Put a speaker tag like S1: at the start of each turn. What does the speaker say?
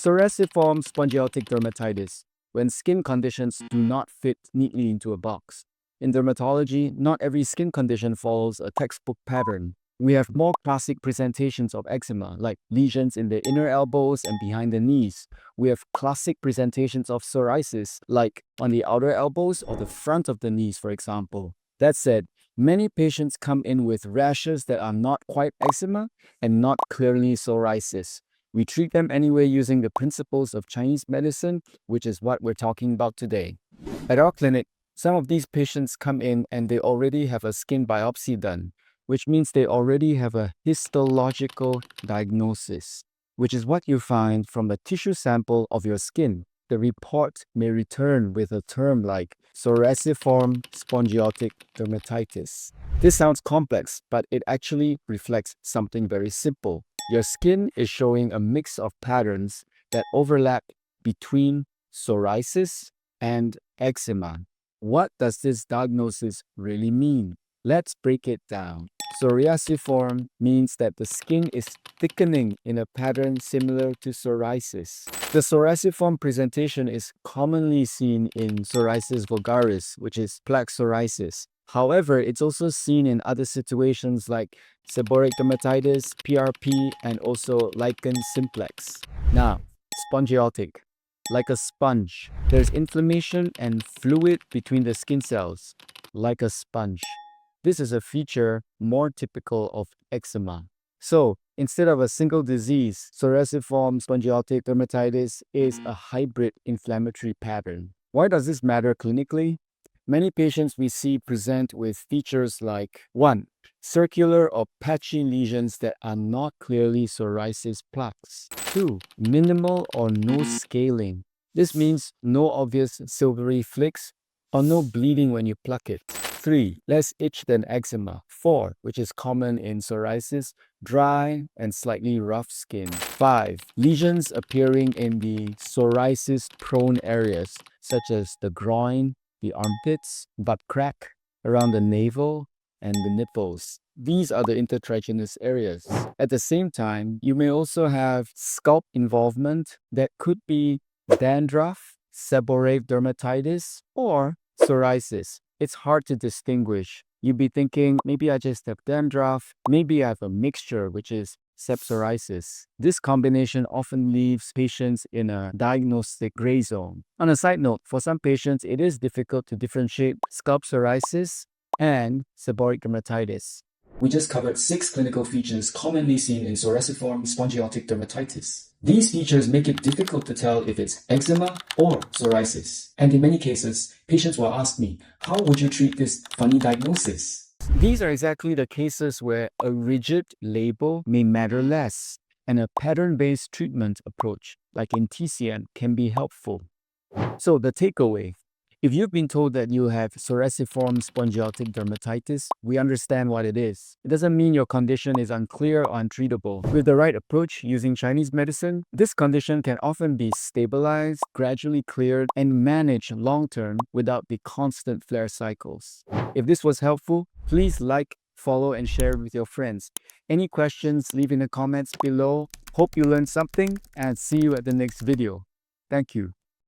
S1: Psoriasiform Spongiotic Dermatitis, when skin conditions do not fit neatly into a box. In dermatology, not every skin condition follows a textbook pattern. We have more classic presentations of eczema, like lesions in the inner elbows and behind the knees. We have classic presentations of psoriasis, like on the outer elbows or the front of the knees, for example. That said, many patients come in with rashes that are not quite eczema and not clearly psoriasis. We treat them anyway using the principles of Chinese medicine, which is what we're talking about today. At our clinic, some of these patients come in and they already have a skin biopsy done, which means they already have a histological diagnosis, which is what you find from a tissue sample of your skin. The report may return with a term like Psoriasiform Spongiotic Dermatitis. This sounds complex, but it actually reflects something very simple. Your skin is showing a mix of patterns that overlap between psoriasis and eczema. What does this diagnosis really mean? Let's break it down. Psoriasiform means that the skin is thickening in a pattern similar to psoriasis. The psoriasiform presentation is commonly seen in psoriasis vulgaris, which is plaque psoriasis. However, it's also seen in other situations like seborrheic dermatitis, PRP, and also lichen simplex. Now, spongiotic. Like a sponge, there's inflammation and fluid between the skin cells, like a sponge. This is a feature more typical of eczema. So, instead of a single disease, psoriasiform spongiotic dermatitis is a hybrid inflammatory pattern. Why does this matter clinically? Many patients we see present with features like 1. Circular or patchy lesions that are not clearly psoriasis plaques. 2. Minimal or no scaling. This means no obvious silvery flicks or no bleeding when you pluck it. 3. Less itch than eczema. 4. Which is common in psoriasis, dry and slightly rough skin. 5. Lesions appearing in the psoriasis-prone areas, such as the groin, the armpits, butt crack, around the navel, and the nipples. These are the intertriginous areas. At the same time, you may also have scalp involvement that could be dandruff, seborrheic dermatitis, or psoriasis. It's hard to distinguish. You'd be thinking, maybe I just have dandruff, maybe I have a mixture, which is psoriasis. This combination often leaves patients in a diagnostic gray zone. On a side note, for some patients, it is difficult to differentiate scalp psoriasis and seborrheic dermatitis. We just covered 6 clinical features commonly seen in psoriasiform spongiotic dermatitis. These features make it difficult to tell if it's eczema or psoriasis. And in many cases, patients will ask me, how would you treat this funny diagnosis? These are exactly the cases where a rigid label may matter less, and a pattern-based treatment approach, like in TCM, can be helpful. So the takeaway: if you've been told that you have psoriasiform spongiotic dermatitis, we understand what it is. It doesn't mean your condition is unclear or untreatable. With the right approach using Chinese medicine, this condition can often be stabilized, gradually cleared, and managed long-term without the constant flare cycles. If this was helpful, please like, follow, and share with your friends. Any questions, leave in the comments below. Hope you learned something, and see you at the next video. Thank you.